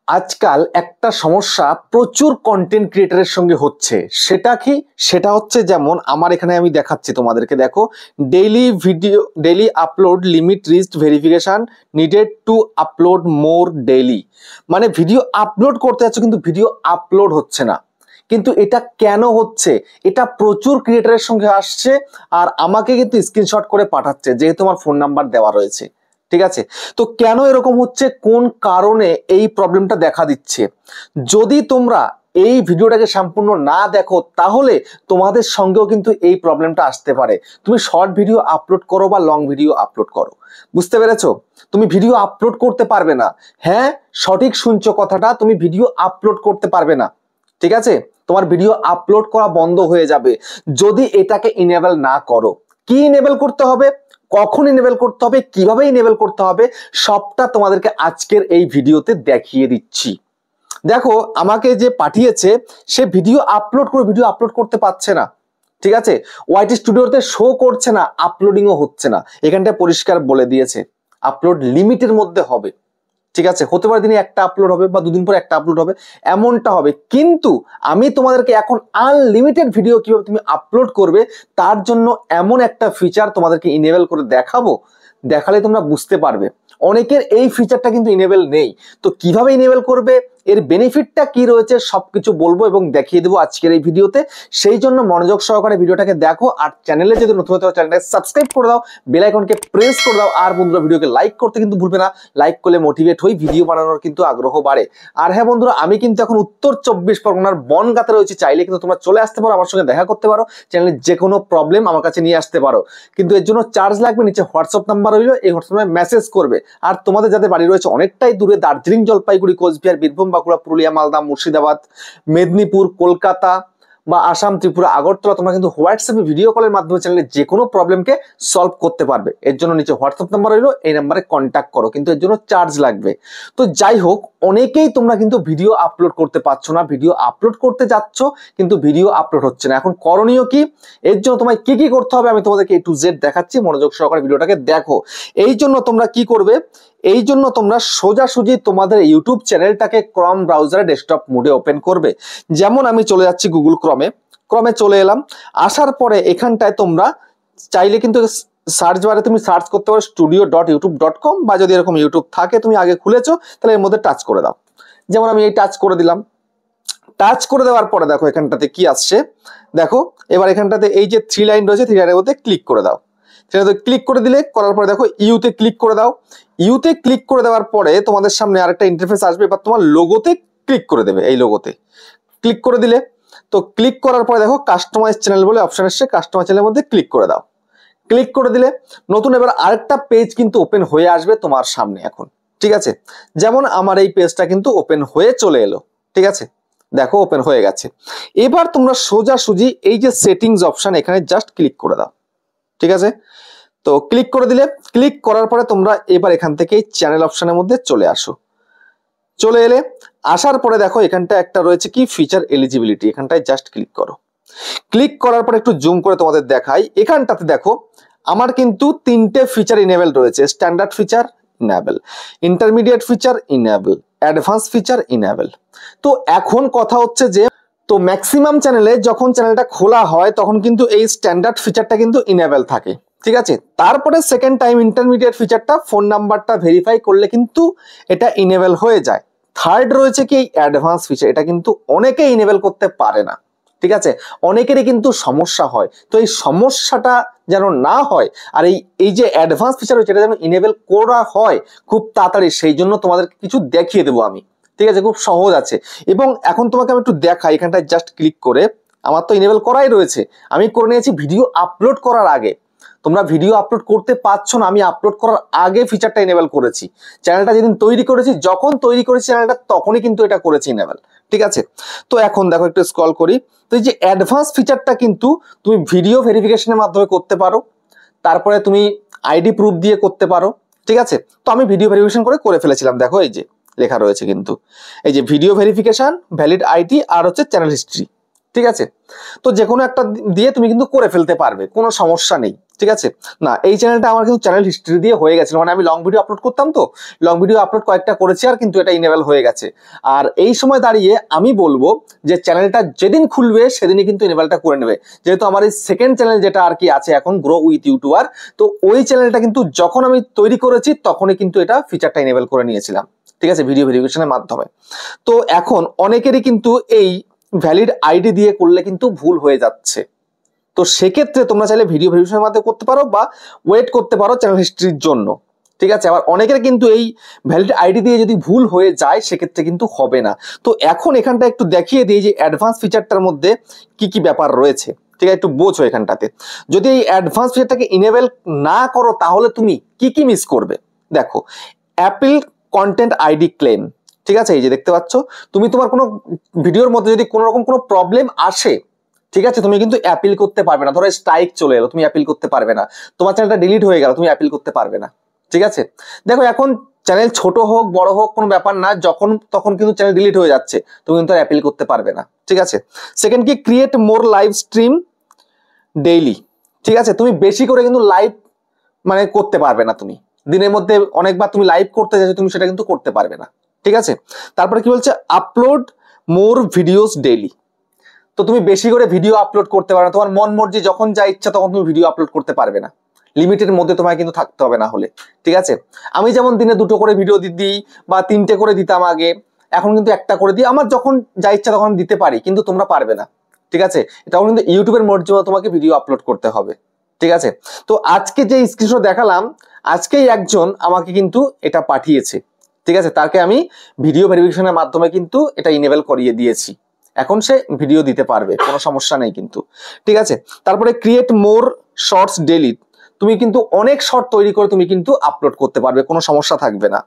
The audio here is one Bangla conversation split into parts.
আজকাল একটা সমস্যা প্রচুর কন্টেন্ট ক্রিয়েটরের সঙ্গে হচ্ছে। সেটা কি? সেটা হচ্ছে যেমন আমার এখানে আমি দেখাচ্ছি তোমাদেরকে, দেখো, daily upload limit reached verification needed to upload more daily. মানে ভিডিও আপলোড করতে যাচ্ছে কিন্তু ভিডিও আপলোড হচ্ছে না। কিন্তু এটা কেন হচ্ছে? এটা প্রচুর ক্রিয়েটরের সঙ্গে আসছে আর আমাকে কিন্তু স্ক্রিনশট করে পাঠাচ্ছে, যেহেতু আমার ফোন নাম্বার দেওয়া রয়েছে। ঠিক আছে, তো কেন এরকম হচ্ছে, কোন কারণে এই প্রবলেমটা দেখা দিচ্ছে, যদি তোমরা এই ভিডিওটাকে সম্পূর্ণ না দেখো তাহলে তোমাদের সঙ্গেও কিন্তু এই প্রবলেমটা আসতে পারে। তুমি শর্ট ভিডিও আপলোড করো বা লং ভিডিও আপলোড করো, বুঝতে পেরেছো? তুমি ভিডিও আপলোড করতে পারবে না। হ্যাঁ, সঠিক শুনছো কথাটা, তুমি ভিডিও আপলোড করতে পারবে না। ঠিক আছে, তোমার ভিডিও আপলোড করা বন্ধ হয়ে যাবে যদি এটাকে ইনেবল না করো। কি ইনেবল করতে হবে, কখন ইনেবল করতে হবে, কিভাবে ইনেবল করতে হবে, সবটা তোমাদেরকে আজকের এই ভিডিওতে দেখিয়ে দিচ্ছি। দেখো, আমাকে যে পাঠিয়েছে সে ভিডিও আপলোড করতে পারছে না। ঠিক আছে, ওয়াইটি স্টুডিওতে শো করছে না, আপলোডিংও হচ্ছে না। এখানটায় পরিষ্কার বলে দিয়েছে আপলোড লিমিটের মধ্যে হবে। ঠিক আছে, হতে পারে দিনে একটা আপলোড হবে বা দুদিন পর একটা আপলোড হবে, এমনটা হবে। কিন্তু আমি তোমাদেরকে এখন আনলিমিটেড ভিডিও কিভাবে তুমি আপলোড করবে তার জন্য এমন একটা ফিচার তোমাদেরকে ইনেবল করে দেখাবো, দেখালে তোমরা বুঝতে পারবে। অনেকের এই ফিচারটা কিন্তু ইনেবল নেই, তো কিভাবে ইনেবল করবে, এর বেনিফিটটা কি রয়েছে সবকিছু বলবো এবং দেখিয়ে দেবো আজকের এই ভিডিওতে। সেই জন্য মনোযোগ সহকারে ভিডিওটাকে দেখো, আর চ্যানেলে যদি নতুন হতে হয় চ্যানেলটাকে সাবস্ক্রাইব করে দাও, বেল আইকনকে প্রেস করে দাও, আর বন্ধুরা ভিডিওকে লাইক করতে কিন্তু ভুলবে না। লাইক করলে মোটিভেট হই, ভিডিও বানানোর কিন্তু আগ্রহ বাড়ে। আর হ্যাঁ বন্ধুরা, আমি কিন্তু এখন উত্তর 24 পরগনার বনগাঁতে রয়েছি, চাইলে কিন্তু তোমরা চলে আসতে পারো, আমার সঙ্গে দেখা করতে পারো, চ্যানেলের যে কোনো প্রবলেম আমার কাছে নিয়ে আসতে পারো। কিন্তু এর জন্য চার্জ লাগবে, নিচে হোয়াটসঅ্যাপ নাম্বার রইলো, এই হোয়াটসঅ্যাপে মেসেজ করবে। আর তোমাদের যাদের বাড়ি রয়েছে অনেকটাই দূরে, দার্জিলিং, জলপাইগুড়ি, কোচবিহার, বীরভূম, বাঁকুড়া, পুরুলিয়া, মালদা, মুর্শিদাবাদ, মেদিনীপুর, কলকাতা বা আসাম, ত্রিপুরা, আগরতলা, তোমরা কিন্তু হোয়াটসঅ্যাপে ভিডিও কলের মাধ্যমে চ্যানেলে যে কোনো প্রবলেমকে সলভ করতে পারবে। এর জন্য নিচে হোয়াটসঅ্যাপ নাম্বার রইলো, এই নাম্বারে কন্ট্যাক্ট করো, কিন্তু এর জন্য চার্জ লাগবে। তো যাই হোক, অনেকেই তোমরা কিন্তু ভিডিও আপলোড করতে পারছো না, ভিডিও আপলোড করতে যাচ্ছ কিন্তু ভিডিও আপলোড হচ্ছে না। এখন করণীয় কি, এর জন্য তোমায় কি কি করতে হবে আমি তোমাদেরকে A to Z দেখাচ্ছি, মনোযোগ সহকারে ভিডিওটাকে দেখো। এই জন্য তোমরা কি করবে, এই জন্য তোমরা সোজাসুজি তোমাদের ইউটিউব চ্যানেলটাকে ক্রম ব্রাউজারে ডেস্কটপ মোডে ওপেন করবে। যেমন আমি চলে যাচ্ছি গুগল ক্রমে চলে এলাম। আসার পরে এখানটায় তোমরা চাইলে কিন্তু সার্চ বারে তুমি সার্চ করতে পারো studio.youtube.com, বা যদি এরকম ইউটিউব থাকে তুমি আগে খুলেছো তাহলে এর মধ্যে টাচ করে দাও। যেমন আমি এই টাচ করে দিলাম। টাচ করে দেওয়ার পরে দেখো এখানটাতে কি আসছে, দেখো এবার এখানটাতে এই যে 3 লাইন রয়েছে, 3 লাইনের মধ্যে ক্লিক করে দাও। সেটাতে ক্লিক করে দিলে, করার পরে দেখো ইউতে ক্লিক করে দাও। ইউতে ক্লিক করে দেওয়ার পরে তোমাদের সামনে আরেকটা ইন্টারফেস আসবে, এবার তোমার লোগোতে ক্লিক করে দেবে। এই লোগোতে ক্লিক করে দিলে, তো ক্লিক করার পরে দেখো কাস্টমাইজ চ্যানেল বলে অপশন এসছে, কাস্টমাইজ চ্যানেলের মধ্যে ক্লিক করে দাও। ক্লিক করে দিলে নতুন এবার আরেকটা পেজ কিন্তু ওপেন হয়ে আসবে তোমার সামনে এখন। ঠিক আছে, যেমন আমার এই পেজটা কিন্তু ওপেন হয়ে চলে এলো। ঠিক আছে, দেখো ওপেন হয়ে গেছে। এবার তোমরা সোজাসুজি এই যে সেটিংস অপশন, এখানে জাস্ট ক্লিক করে দাও। ঠিক আছে, তো ক্লিক করে দিলে, ক্লিক করার পরে তোমরা এবার এখান থেকে চ্যানেল অপশনের মধ্যে চলে আসো। চলে এলে, আসার পরে দেখো এখানটা একটা রয়েছে কি ফিচার এলিজিবিলিটি, এখানটায় জাস্ট ক্লিক করো। ক্লিক করার পরে একটু জুম করে তোমাদের দেখাই, এখানটাতে দেখো আমার কিন্তু 3টে ফিচার ইনেবল রয়েছে। Standard feature enable, intermediate feature enable, advance feature enable. তো এখন কথা হচ্ছে যে, তো ম্যাক্সিমাম চ্যানেলে যখন চ্যানেলটা খোলা হয় তখন কিন্তু এই স্ট্যান্ডার্ড ফিচারটা কিন্তু ইনেবল থাকে। ঠিক আছে, তারপরে সেকেন্ড টাইম ইন্টারমিডিয়েট ফিচারটা, ফোন নাম্বারটা ভেরিফাই করলে কিন্তু এটা ইনেবল হয়ে যায়। থার্ড রয়েছে কি এই অ্যাডভান্স ফিচার, এটা কিন্তু অনেকে ইনেবল করতে পারে না। ঠিক আছে, অনেকেরই কিন্তু সমস্যা হয়। তো এই সমস্যাটা যেন না হয়, আর এই যে অ্যাডভান্স ফিচার রয়েছে এটা যেন ইনেবল করা হয় খুব তাড়াতাড়ি, সেই জন্য তোমাদের কিছু দেখিয়ে দেবো আমি। ঠিক আছে, খুব সহজ আছে। এবং এখন তোমাকে আমি একটু দেখাই, এখানটায় জাস্ট ক্লিক করে, আমার তো ইনেবল করাই রয়েছে, আমি করে নিয়েছি ভিডিও আপলোড করার আগে। তোমরা ভিডিও আপলোড করতে পারছো না, আমি আপলোড করার আগে ফিচারটা ইনেবল করেছি। চ্যানেলটা যেদিন তৈরি করেছি, যখন তৈরি করেছি চ্যানেলটা তখনই কিন্তু এটা করেছি ইনেবল। ঠিক আছে, তো এখন দেখো একটু স্ক্রল করি। তো এই যে অ্যাডভান্স ফিচারটা কিন্তু তুমি ভিডিও ভেরিফিকেশনের মাধ্যমে করতে পারো, তারপরে তুমি আইডি প্রুফ দিয়ে করতে পারো। ঠিক আছে, তো আমি ভিডিও ভেরিফিকেশন করে ফেলেছিলাম। দেখো এই যে লেখা রয়েছে কিন্তু, এই যে ভিডিও ভেরিফিকেশন, ভ্যালিড আইডি আর হচ্ছে চ্যানেল হিস্ট্রি। ঠিক আছে। তো যে কোনো একটা দিয়ে তুমি কিন্তু করে ফেলতে পারবে, কোনো সমস্যা নেই, ঠিক আছে। না, এই চ্যানেলটা আমার কিন্তু চ্যানেল হিস্ট্রি দিয়ে হয়ে গেছিল, মানে আমি লং ভিডিও আপলোড করতাম, তো লং ভিডিও আপলোড কয়েকটা করেছি আর কিন্তু এটা ইনেবল হয়ে গেছে। আর এই সময় দাঁড়িয়ে আমি বলবো যে চ্যানেলটা যেদিন খুলবে সেদিনই কিন্তু ইনেবলটা করে নেবে, যেহেতু আমার এই সেকেন্ড চ্যানেল যেটা আর কি আছে এখন, গ্রো উইথ ইউটিউবার, তো ওই চ্যানেলটা কিন্তু যখন আমি তৈরি করেছি তখনই কিন্তু এটা ফিচারটা ইনেবল করে নিয়েছিলাম, ঠিক আছে, ভিডিও ভেরিফিকেশনের মাধ্যমে। তো এখন অনেকেরই কিন্তু এই ভ্যালিড আইডি দিয়ে করলে কিন্তু ভুল হয়ে যাচ্ছে। তো সেক্ষেত্রে তোমরা চাইলে ভিডিও ভেরিফিকেশনের মাধ্যমে করতে পারো বা ওয়েট করতে পারো চ্যানেল হিস্ট্রির জন্য, ঠিক আছে। আবার অনেকের কিন্তু এই ভ্যালিড আইডি দিয়ে যদি ভুল হয়ে যায় সেক্ষেত্রে কিন্তু হবে না। তো এখন এখানটা একটু দেখিয়ে দিই যে অ্যাডভান্স ফিচারটার মধ্যে কি কি ব্যাপার রয়েছে, ঠিক আছে, একটু বোঝো এখানটাতে। যদি এই অ্যাডভান্স ফিচারটাকে ইনেবল না করো তাহলে তুমি কি কি মিস করবে। দেখো, অ্যাপল কন্টেন্ট আইডি ক্লেম, ঠিক আছে, এই যে দেখতে পাচ্ছ, তুমি তোমার কোনো ভিডিওর মধ্যে যদি কোনো রকম কোনো প্রবলেম আসে, ঠিক আছে, তুমি কিন্তু অ্যাপিল করতে পারবে না। ধরো স্ট্রাইক চলে এলো, তুমি অ্যাপিল করতে পারবে না, তোমার চ্যানেলটা ডিলিট হয়ে গেল, তুমি অ্যাপিল করতে পারবে না, ঠিক আছে। দেখো, এখন চ্যানেল ছোট হোক বড় হোক কোনো ব্যাপার না, যখন তখন কিন্তু চ্যানেল ডিলিট হয়ে যাচ্ছে, তুমি কিন্তু অ্যাপিল করতে পারবে না, ঠিক আছে। সেকেন্ড কি, ক্রিয়েট মোর লাইভ স্ট্রিম ডেইলি, ঠিক আছে, তুমি বেশি করে কিন্তু লাইভ মানে করতে পারবে না, তুমি দিনের মধ্যে অনেকবার তুমি লাইভ করতে চাইছো, তুমি সেটা কিন্তু করতে পারবে না, ঠিক আছে। তারপরে কি বলছে, আপলোড মোর ভিডিওস ডেইলি, তো তুমি বেশি করে ভিডিও আপলোড করতে পারবে না, তোমার মন মর্জি যখন যা ইচ্ছা তখন তুমি ভিডিও আপলোড করতে পারবে না, লিমিটের মধ্যে তোমায় কিন্তু থাকতে হবে না হলে, ঠিক আছে। আমি যেমন দিনে 2টো করে ভিডিও দিই বা 3টে করে দিতাম আগে, এখন কিন্তু একটা করে দিই, আমার যখন যা ইচ্ছা তখন দিতে পারি, কিন্তু তোমরা পারবে না, ঠিক আছে। এটাও কিন্তু ইউটিউবের মর্জি মতো তোমাকে ভিডিও আপলোড করতে হবে, ঠিক আছে। তো আজকে যে স্ক্রিনশট দেখালাম, আজকেই একজন আমাকে কিন্তু এটা পাঠিয়েছে, ঠিক আছে, তাকে আমি ভিডিও ভেরিফিকেশনের মাধ্যমে কিন্তু এটা ইনেবল করিয়ে দিয়েছি, এখন সে ভিডিও দিতে পারবে, কোনো সমস্যা নেই কিন্তু, ঠিক আছে। তারপরে ক্রিয়েট মোর শর্টস ডেইলি, তুমি কিন্তু অনেক শর্ট তৈরি করে তুমি কিন্তু আপলোড করতে পারবে, কোনো সমস্যা থাকবে না।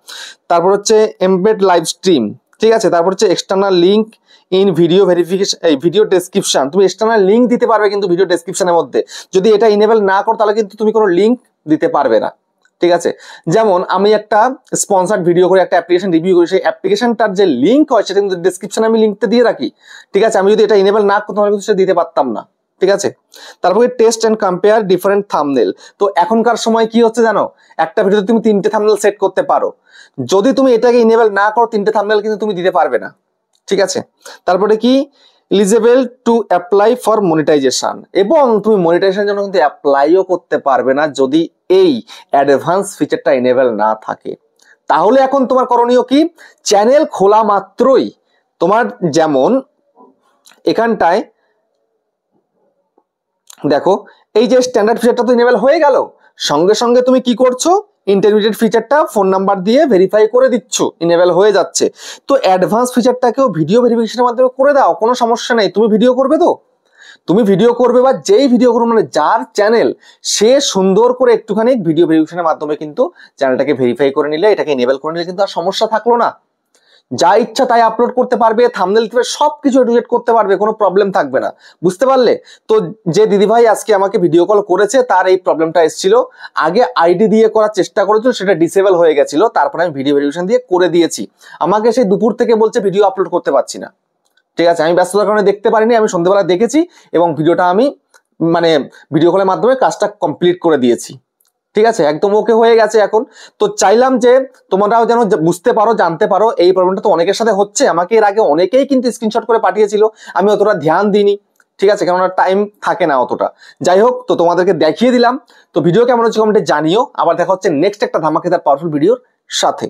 তারপর হচ্ছে এমবেড লাইভ স্ট্রিম, ঠিক আছে। তারপর হচ্ছে external link in video verification, এই ভিডিও ডেসক্রিপশন, তুমি এক্সটার্নাল লিঙ্ক দিতে পারবে কিন্তু ভিডিও ডেসক্রিপশনের মধ্যে। যদি এটা ইনেবল না করো তাহলে কিন্তু তুমি কোনো লিঙ্ক দিতে পারবে না, ঠিক আছে। যেমন আমি একটা স্পন্সর্ড ভিডিও করে একটা অ্যাপ্লিকেশন রিভিউ করি, সেই অ্যাপ্লিকেশনটার যে লিঙ্ক হয় সেটা কিন্তু ডেসক্রিপশনে আমি লিঙ্কটা দিয়ে রাখি, ঠিক আছে। আমি যদি এটা ইনেবল না করতাম তাহলে কিন্তু সেটা দিতে পারতাম না, ঠিক আছে। তারপরে test and compare different thumbnail, তো এখনকার সময় কি হচ্ছে জানো, একটা ভিডিওতে তুমি 3টে থাম্বনেল সেট করতে পারো, যদি তুমি এটাকে ইনেবল না করো 3টে থাম্বনেল কিন্তু তুমি দিতে পারবে না, ঠিক আছে। তারপরে কি, eligible to apply for monetization, এবং তুমি মনিটাইজেশনের জন্য কিন্তু অ্যাপ্লাইও করতে পারবে না যদি এই অ্যাডভান্স ফিচারটা ইনেবল না থাকে। তাহলে এখন তোমার করণীয় কি, চ্যানেল খোলা মাত্রই তোমার, যেমন এখানটায় দেখো, এই যে স্ট্যান্ডার্ড ফিচারটা তো ইনেবল হয়ে গেল, সঙ্গে সঙ্গে তুমি কি করছো, ইন্টারমিডিয়েট ফিচারটা ফোন নাম্বার দিয়ে ভেরিফাই করে দিচ্ছ, ইনেবল হয়ে যাচ্ছে। তো অ্যাডভান্স ফিচারটাকেও ভিডিও ভেরিফিকেশনের মাধ্যমে করে দাও, কোনো সমস্যা নেই। তুমি ভিডিও করবে, তো তুমি ভিডিও করবে বা যেই ভিডিও করবে, মানে যার চ্যানেল সে সুন্দর করে একটুখানি ভিডিও ভেরিফিকেশনের মাধ্যমে কিন্তু চ্যানেলটাকে ভেরিফাই করে নিলে, এটাকে ইনেবল করে নিলে কিন্তু আর সমস্যা থাকলো না, যা ইচ্ছা তাই আপলোড করতে পারবে, থাম্বনেল থেকে সবকিছু এডিট করতে পারবে, কোনো প্রবলেম থাকবে না, বুঝতে পারলে। তো যে দিদিভাই আজকে আমাকে ভিডিও কল করেছে তার এই প্রবলেমটা এসেছিল, আগে আইডি দিয়ে করার চেষ্টা করেছিল, সেটা ডিসেবল হয়ে গেছিল, তারপরে আমি ভিডিও ভেরিফিকেশন দিয়ে করে দিয়েছি। আমাকে সেই দুপুর থেকে বলছে ভিডিও আপলোড করতে পারছি না, ঠিক আছে। আমি ব্যস্ততার কারণে দেখতে পারিনি, আমি সন্ধ্যেবেলা দেখেছি এবং ভিডিওটা আমি মানে ভিডিও কলের মাধ্যমে কাজটা কমপ্লিট করে দিয়েছি, ঠিক আছে, একদম ওকে হয়ে গেছে এখন। তো চাইলাম যে তোমরাও যেন বুঝতে পারো, জানতে পারো, এই প্রবলেমটা তো অনেকের সাথে হচ্ছে, আমাকে এর আগে অনেকেই কিন্তু স্ক্রিনশট করে পাঠিয়েছিল, আমি অতটা ধ্যান দিইনি, ঠিক আছে, কেননা টাইম থাকে না অতটা। যাই হোক, তো তোমাদেরকে দেখিয়ে দিলাম। তো ভিডিও কেমন হচ্ছে কমেন্টে জানিও, আবার দেখা হচ্ছে নেক্সট একটা ধামাকেদার পাওয়ারফুল ভিডিওর সাথে।